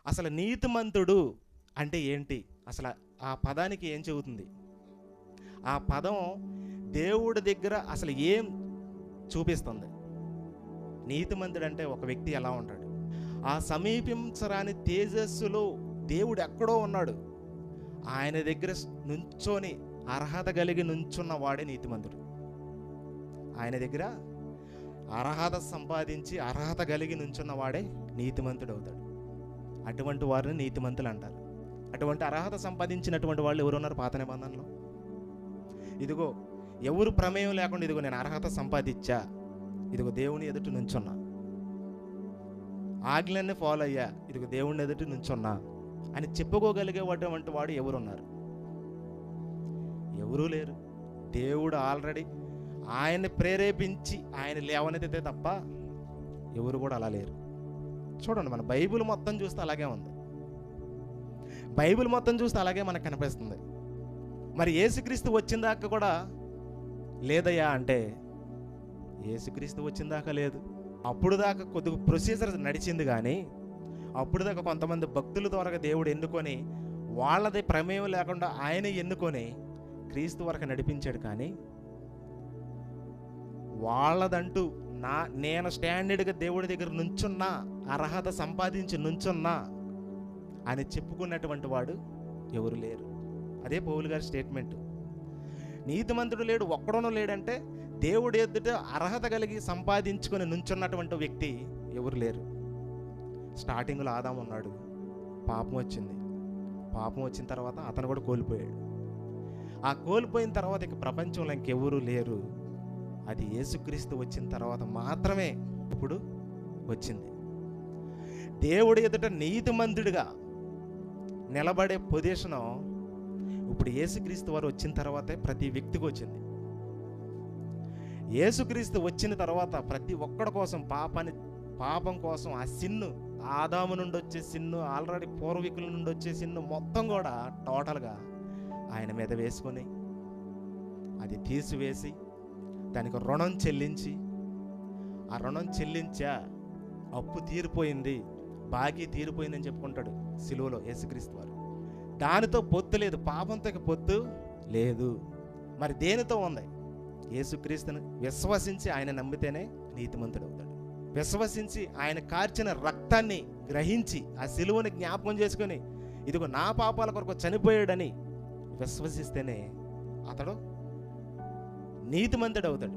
అసలు నీతిమంతుడు అంటే ఏంటి? అసలు ఆ పదానికి ఏం చెబుతుంది? ఆ పదం దేవుడి దగ్గర అసలు ఏం చూపిస్తుంది? నీతిమంతుడు అంటే ఒక వ్యక్తి ఎలా ఉంటాడు? ఆ సమీపించరాని తేజస్సులో దేవుడు ఎక్కడో ఉన్నాడు. ఆయన దగ్గర నుంచొని అర్హత కలిగి నుంచున్న వాడే నీతిమంతుడు. ఆయన దగ్గర అర్హత సంపాదించి అర్హత కలిగి నుంచున్న వాడే నీతిమంతుడు అవుతాడు. అటువంటి వారిని నీతిమంతులు అంటారు. అటువంటి అర్హత సంపాదించినటువంటి వాళ్ళు ఎవరున్నారు పాత నిబంధనలో? ఇదిగో ఎవరు ప్రమేయం లేకుండా ఇదిగో నేను అర్హత సంపాదించా, ఇదిగో దేవుని ఎదుట నుంచున్నా, ఆజ్ఞలన్నీ ఫాలో అయ్యా, ఇదిగో దేవుని ఎదుట నుంచున్నా అని చెప్పుకోగలిగేటువంటి వాడు ఎవరున్నారు? ఎవరూ లేరు. దేవుడు ఆల్రెడీ ఆయన్ని ప్రేరేపించి ఆయన లేవనెత్తితే తప్ప ఎవరు కూడా అలా లేరు. చూడండి, మన బైబిల్ మొత్తం చూస్తే అలాగే ఉంది. బైబిల్ మొత్తం చూస్తే అలాగే మనకు కనిపిస్తుంది. మరి యేసుక్రీస్తు వచ్చిన దాకా కూడా లేదయ్యా అంటే యేసుక్రీస్తు వచ్చిన దాకా లేదు. అప్పుడు దాకా కొద్దిగా ప్రొసీజర్ నడిచింది, కానీ అప్పుడు దాకా కొంతమంది భక్తుల ద్వారా దేవుడు ఎన్నుకొని వాళ్ళది ప్రమేయం లేకుండా ఆయన ఎన్నుకొని క్రీస్తు వరకు నడిపించాడు. కానీ వాళ్ళదంటూ నేను స్టాండర్డ్గా దేవుడి దగ్గర నుంచున్నా, అర్హత సంపాదించి నుంచున్నా అని చెప్పుకున్నటువంటి వాడు ఎవరు లేరు. అదే పౌలు గారి స్టేట్మెంట్. నీతిమంతుడు లేడు, ఒక్కడోనూ లేడంటే దేవుడి ఎదుట అర్హత కలిగి సంపాదించుకొని నుంచున్నటువంటి వ్యక్తి ఎవరు లేరు. స్టార్టింగ్లో ఆదాము ఉన్నాడు, పాపం వచ్చింది. పాపం వచ్చిన తర్వాత అతను కూడా కోల్పోయాడు. ఆ కోల్పోయిన తర్వాత ఇక ప్రపంచంలో ఇంకెవరూ లేరు. అది యేసుక్రీస్తు వచ్చిన తర్వాత మాత్రమే ఇప్పుడు వచ్చింది. దేవుడి ఎదుట నీతిమంతుడిగా నిలబడే పొజిషను ఇప్పుడు యేసుక్రీస్తు వారు వచ్చిన తర్వాతే ప్రతి వ్యక్తికి వచ్చింది. యేసుక్రీస్తు వచ్చిన తర్వాత ప్రతి ఒక్కడి కోసం పాపం కోసం ఆ సిన్ను, ఆదాము నుండి వచ్చే సిన్ను, ఆల్రెడీ పూర్వీకుల నుండి వచ్చే సిన్ను మొత్తం కూడా టోటల్గా ఆయన మీద వేసుకొని అది తీసివేసి దానికి రుణం చెల్లించి, ఆ రుణం చెల్లించా, అప్పు తీరిపోయింది, బాకీ తీరిపోయిందని చెప్పుకుంటాడు సిలువలో యేసుక్రీస్తు వారు. దానితో పొత్తు లేదు, పాపంతో పొత్తు లేదు. మరి దేనితో ఉంది? యేసుక్రీస్తుని విశ్వసించి ఆయన నమ్మితేనే నీతిమంతుడు అవుతాడు. విశ్వసించి ఆయన కార్చిన రక్తాన్ని గ్రహించి ఆ సిలువని జ్ఞాపకం చేసుకొని ఇదిగో నా పాపాల కొరకు చనిపోయాడని విశ్వసిస్తేనే అతడు నీతిమంతుడు అవుతాడు.